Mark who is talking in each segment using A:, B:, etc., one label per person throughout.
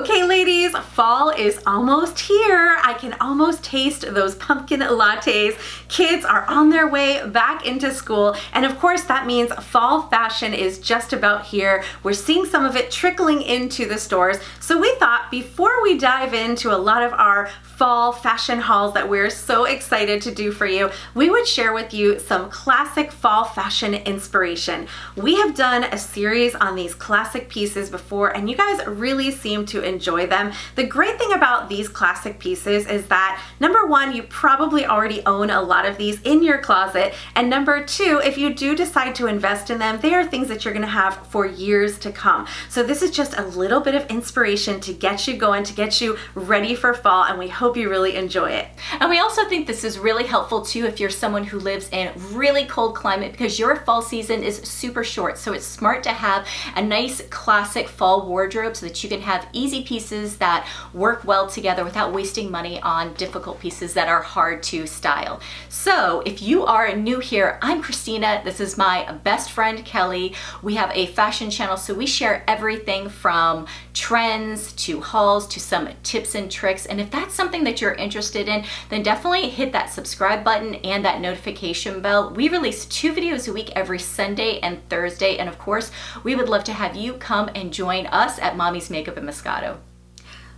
A: Okay, ladies, fall is almost here. I can almost taste those pumpkin lattes. Kids are on their way back into school, and of course that means fall fashion is just about here. We're seeing some of it trickling into the stores, so we thought before we dive into a lot of our fall fashion hauls that we're so excited to do for you, we would share with you some classic fall fashion inspiration. We have done a series on these classic pieces before, and you guys really seem to enjoy them. The great thing about these classic pieces is that, number one, you probably already own a lot of these in your closet, and number two, if you do decide to invest in them, they are things that you're gonna have for years to come. So this is just a little bit of inspiration to get you going, to get you ready for fall, and we hope you really enjoy it.
B: And we also think this is really helpful too if you're someone who lives in really cold climate, because your fall season is super short. So it's smart to have a nice classic fall wardrobe so that you can have easy pieces that work well together without wasting money on difficult pieces that are hard to style. So if you are new here, I'm Christina. This is my best friend, Kelly. We have a fashion channel, so we share everything from trends to hauls to some tips and tricks. And if that's something that you're interested in, then definitely hit that subscribe button and that notification bell. We release 2 videos a week every Sunday and Thursday. And of course, we would love to have you come and join us at Mommy's Makeup and Moscato.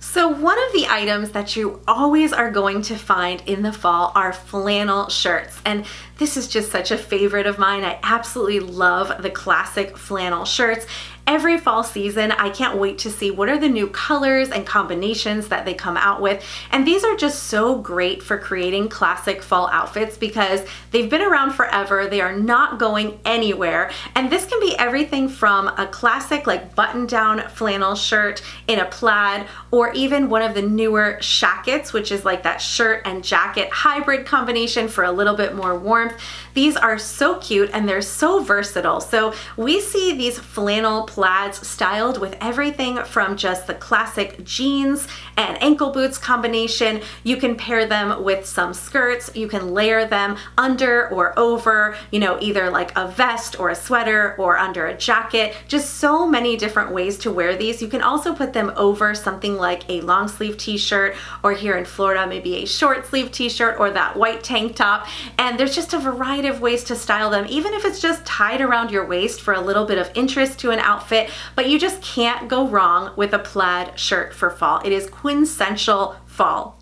A: So one of the items that you always are going to find in the fall are flannel shirts. And this is just such a favorite of mine. I absolutely love the classic flannel shirts. Every fall season, I can't wait to see what are the new colors and combinations that they come out with. And these are just so great for creating classic fall outfits because they've been around forever. They are not going anywhere. And this can be everything from a classic like button-down flannel shirt in a plaid, or even one of the newer shackets, which is like that shirt and jacket hybrid combination for a little bit more warmth. These are so cute and they're so versatile. So we see these flannel plaids styled with everything from just the classic jeans and ankle boots combination. You can pair them with some skirts. You can layer them under or over, you know, either like a vest or a sweater or under a jacket. Just so many different ways to wear these. You can also put them over something like a long sleeve t-shirt, or here in Florida, maybe a short sleeve t-shirt or that white tank top. And there's just a variety of ways to style them, even if it's just tied around your waist for a little bit of interest to an outfit. But you just can't go wrong with a plaid shirt for fall. It is quintessential fall.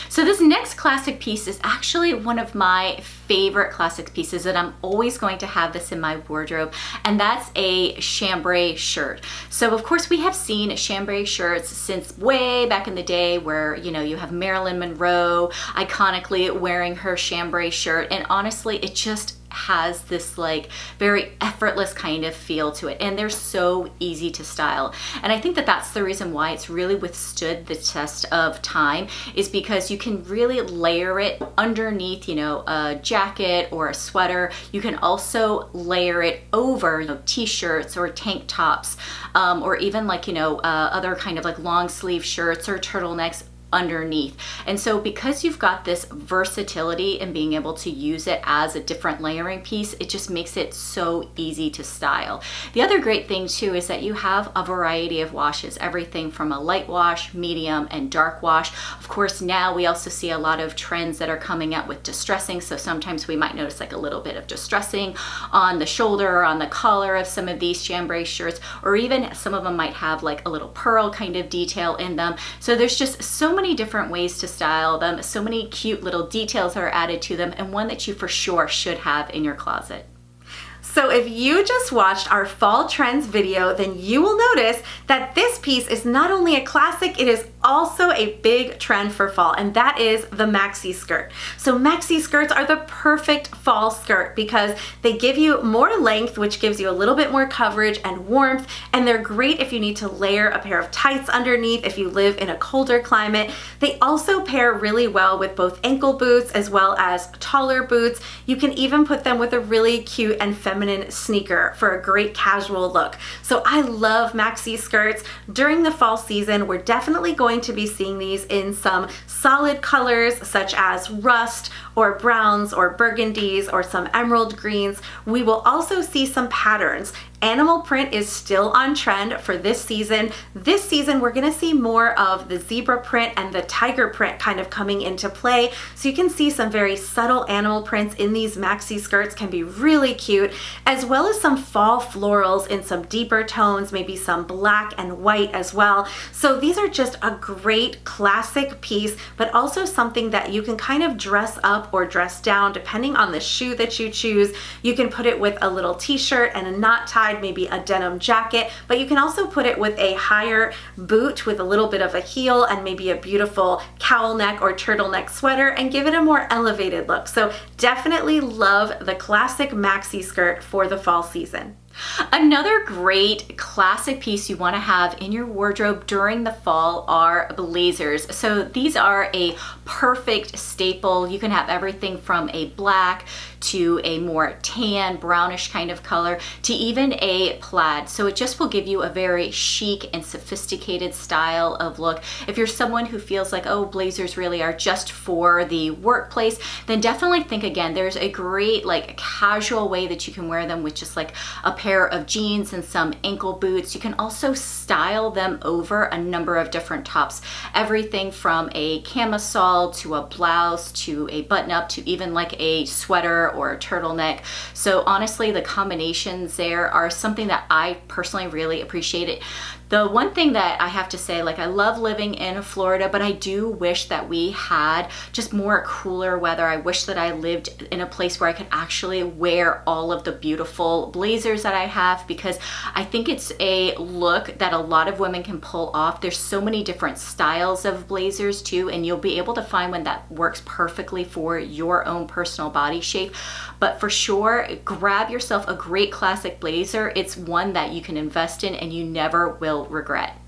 B: So this next classic piece is actually one of my favorite classic pieces, and I'm always going to have this in my wardrobe, and that's a chambray shirt. So of course we have seen chambray shirts since way back in the day, where, you know, you have Marilyn Monroe iconically wearing her chambray shirt, and honestly it just has this like very effortless kind of feel to it, and they're so easy to style. And I think that that's the reason why it's really withstood the test of time, is because you can really layer it underneath, you know, a jacket or a sweater. You can also layer it over, you know, t-shirts or tank tops, or even like, you know, other kind of like long sleeve shirts or turtlenecks underneath. And so because you've got this versatility and being able to use it as a different layering piece, it just makes it so easy to style. The other great thing too is that you have a variety of washes, everything from a light wash, medium, and dark wash. Of course, now we also see a lot of trends that are coming out with distressing, so sometimes we might notice like a little bit of distressing on the shoulder or on the collar of some of these chambray shirts, or even some of them might have like a little pearl kind of detail in them. So there's just so many different ways to style them, so many cute little details that are added to them, and one that you for sure should have in your closet.
A: So if you just watched our fall trends video, then you will notice that this piece is not only a classic, it is also a big trend for fall, and that is the maxi skirt. So maxi skirts are the perfect fall skirt because they give you more length, which gives you a little bit more coverage and warmth, and they're great if you need to layer a pair of tights underneath if you live in a colder climate. They also pair really well with both ankle boots as well as taller boots. You can even put them with a really cute and feminine sneaker for a great casual look. So I love maxi skirts. During the fall season, we're definitely going to be seeing these in some solid colors such as rust or browns or burgundies or some emerald greens. We will also see some patterns. Animal print is still on trend for this season. This season, we're gonna see more of the zebra print and the tiger print kind of coming into play. So you can see some very subtle animal prints in these maxi skirts, can be really cute, as well as some fall florals in some deeper tones, maybe some black and white as well. So these are just a great classic piece, but also something that you can kind of dress up or dress down depending on the shoe that you choose. You can put it with a little t-shirt and a knot tied, maybe a denim jacket, but you can also put it with a higher boot with a little bit of a heel and maybe a beautiful cowl neck or turtleneck sweater and give it a more elevated look. So definitely love the classic maxi skirt for the fall season.
B: Another great classic piece you want to have in your wardrobe during the fall are blazers. So these are a perfect staple. You can have everything from a black to a more tan, brownish kind of color to even a plaid. So it just will give you a very chic and sophisticated style of look. If you're someone who feels like, oh, blazers really are just for the workplace, then definitely think again. There's a great like casual way that you can wear them with just like a pair of jeans and some ankle boots. You can also style them over a number of different tops. Everything from a camisole to a blouse to a button-up to even like a sweater or a turtleneck. So honestly, the combinations there are something that I personally really appreciate it. The one thing that I have to say, like I love living in Florida, but I do wish that we had just more cooler weather. I wish that I lived in a place where I could actually wear all of the beautiful blazers that I have, because I think it's a look that a lot of women can pull off. There's so many different styles of blazers too, and you'll be able to find one that works perfectly for your own personal body shape. But for sure, grab yourself a great classic blazer. It's one that you can invest in and you never will regret.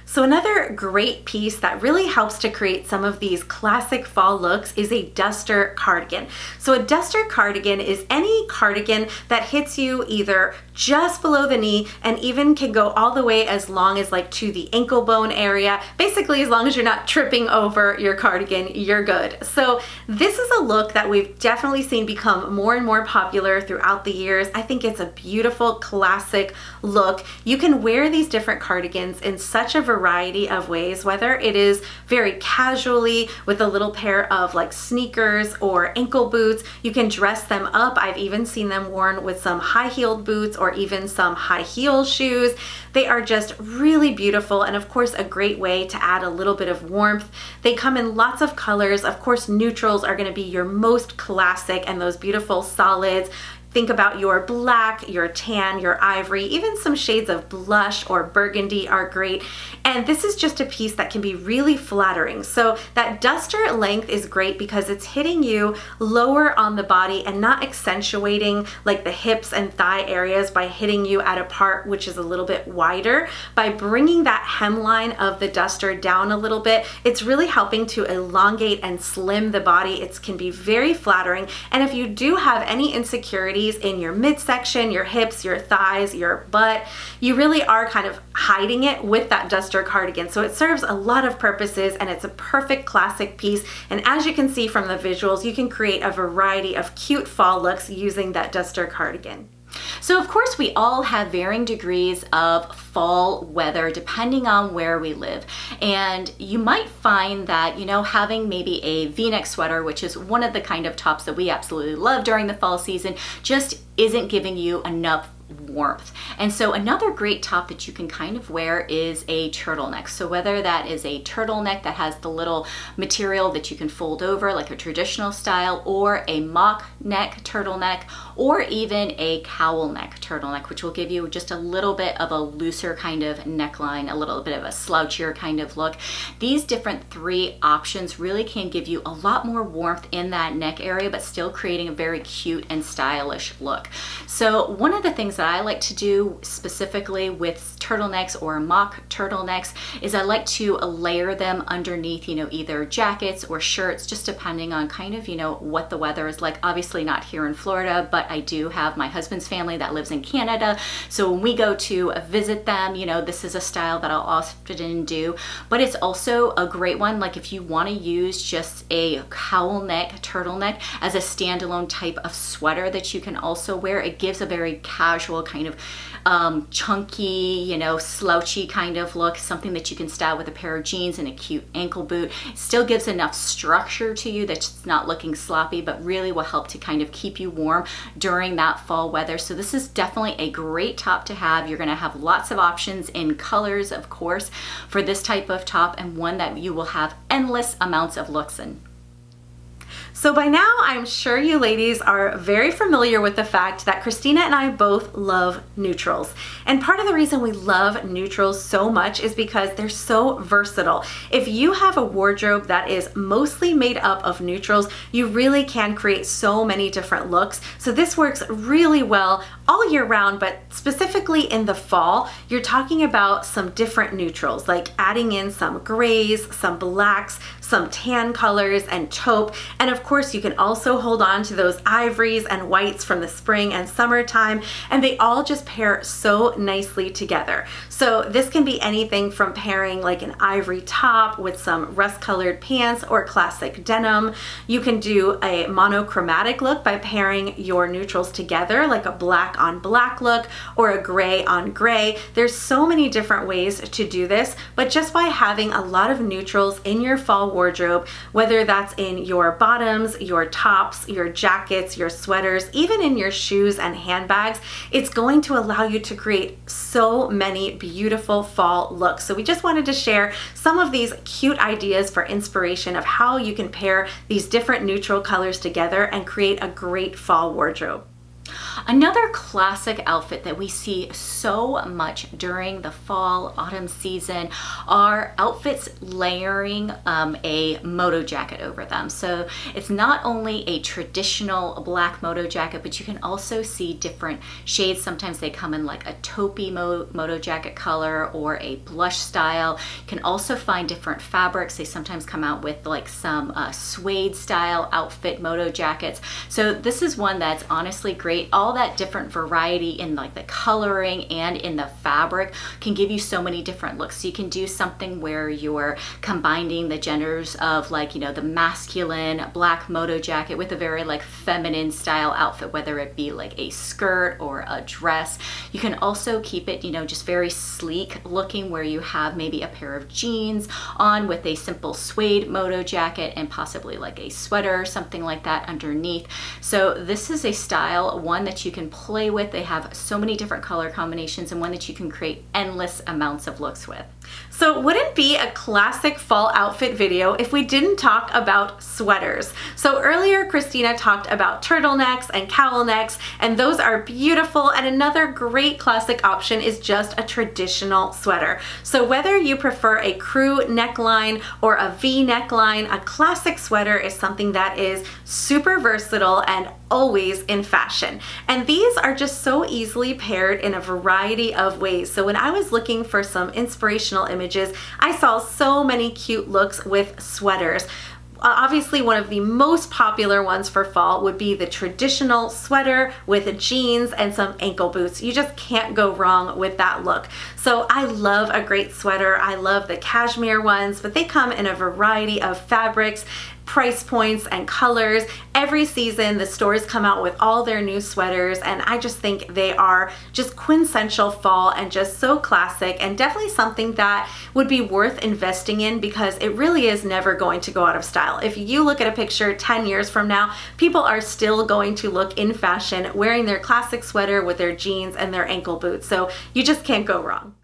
A: So another great piece that really helps to create some of these classic fall looks is a duster cardigan. So a duster cardigan is any cardigan that hits you either just below the knee and even can go all the way as long as like to the ankle bone area. Basically, as long as you're not tripping over your cardigan, you're good. So this is a look that we've definitely seen become more and more popular throughout the years. I think it's a beautiful classic look. You can wear these different cardigans in such a variety of ways, whether it is very casually with a little pair of like sneakers or ankle boots. You can dress them up. I've even seen them worn with some high-heeled boots or even some high heel shoes. They are just really beautiful, and of course a great way to add a little bit of warmth. They come in lots of colors. Of course, neutrals are going to be your most classic, and those beautiful solids. Think about your black, your tan, your ivory, even some shades of blush or burgundy are great. And this is just a piece that can be really flattering. So that duster length is great because it's hitting you lower on the body and not accentuating like the hips and thigh areas by hitting you at a part which is a little bit wider. By bringing that hemline of the duster down a little bit, it's really helping to elongate and slim the body. It can be very flattering. And if you do have any insecurity in your midsection, your hips, your thighs, your butt, you really are kind of hiding it with that duster cardigan. So it serves a lot of purposes, and it's a perfect classic piece. And as you can see from the visuals, you can create a variety of cute fall looks using that duster cardigan.
B: So of course we all have varying degrees of fall weather depending on where we live. And you might find that, you know, having maybe a V-neck sweater, which is one of the kind of tops that we absolutely love during the fall season, just isn't giving you enough warmth. And so another great top that you can kind of wear is a turtleneck. So whether that is a turtleneck that has the little material that you can fold over like a traditional style, or a mock neck turtleneck, or even a cowl neck turtleneck, which will give you just a little bit of a looser kind of neckline, a little bit of a slouchier kind of look. These different three options really can give you a lot more warmth in that neck area, but still creating a very cute and stylish look. So one of the things that I like to do specifically with turtlenecks or mock turtlenecks is I like to layer them underneath, you know, either jackets or shirts, just depending on kind of, you know, what the weather is like. Obviously not here in Florida, but I do have my husband's family that lives in Canada. So when we go to visit them, you know, this is a style that I'll often do, but it's also a great one. Like if you want to use just a cowl neck turtleneck as a standalone type of sweater that you can also wear, it gives a very casual casual kind of chunky, you know, slouchy kind of look, something that you can style with a pair of jeans and a cute ankle boot. It still gives enough structure to you that it's not looking sloppy, but really will help to kind of keep you warm during that fall weather. So this is definitely a great top to have. You're gonna have lots of options in colors, of course, for this type of top, and one that you will have endless amounts of looks in.
A: So by now, I'm sure you ladies are very familiar with the fact that Christina and I both love neutrals. And part of the reason we love neutrals so much is because they're so versatile. If you have a wardrobe that is mostly made up of neutrals, you really can create so many different looks. So this works really well all year round, but specifically in the fall, you're talking about some different neutrals, like adding in some grays, some blacks, some tan colors and taupe. And of course, you can also hold on to those ivories and whites from the spring and summertime, and they all just pair so nicely together. So this can be anything from pairing like an ivory top with some rust-colored pants or classic denim. You can do a monochromatic look by pairing your neutrals together, like a black on black look or a gray on gray. There's so many different ways to do this, but just by having a lot of neutrals in your fall wardrobe, whether that's in your bottoms, your tops, your jackets, your sweaters, even in your shoes and handbags, it's going to allow you to create so many beautiful fall looks. So we just wanted to share some of these cute ideas for inspiration of how you can pair these different neutral colors together and create a great fall wardrobe.
B: Another classic outfit that we see so much during the fall, autumn season are outfits layering a moto jacket over them. So it's not only a traditional black moto jacket, but you can also see different shades. Sometimes they come in like a taupey moto jacket color or a blush style. You can also find different fabrics. They sometimes come out with like some suede style outfit moto jackets. So this is one that's honestly great. All that different variety in like the coloring and in the fabric can give you so many different looks. So you can do something where you're combining the genders of like, you know, the masculine black moto jacket with a very like feminine style outfit, whether it be like a skirt or a dress. You can also keep it, you know, just very sleek looking, where you have maybe a pair of jeans on with a simple suede moto jacket and possibly like a sweater or something like that underneath. So this is a style, one that you can play with. They have so many different color combinations, and one that you can create endless amounts of looks with.
A: So wouldn't be a classic fall outfit video if we didn't talk about sweaters. So earlier Christina talked about turtlenecks and cowl necks, and those are beautiful, and another great classic option is just a traditional sweater. So whether you prefer a crew neckline or a V neckline, a classic sweater is something that is super versatile and always in fashion. And these are just so easily paired in a variety of ways. So when I was looking for some inspirational images, I saw so many cute looks with sweaters. Obviously, one of the most popular ones for fall would be the traditional sweater with jeans and some ankle boots. You just can't go wrong with that look. So I love a great sweater. I love the cashmere ones, but they come in a variety of fabrics, price points, and colors. Every season, the stores come out with all their new sweaters, and I just think they are just quintessential fall and just so classic, and definitely something that would be worth investing in because it really is never going to go out of style. If you look at a picture 10 years from now, people are still going to look in fashion wearing their classic sweater with their jeans and their ankle boots, so you just can't go wrong.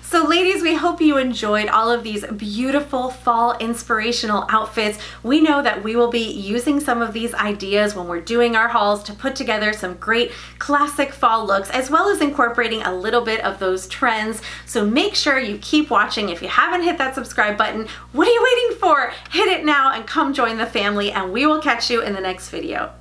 A: So ladies, we hope you enjoyed all of these beautiful fall inspirational outfits. We know that we will be using some of these ideas when we're doing our hauls to put together some great classic fall looks, as well as incorporating a little bit of those trends. So make sure you keep watching. If you haven't hit that subscribe button, what are you waiting for? Hit it now and come join the family, and we will catch you in the next video.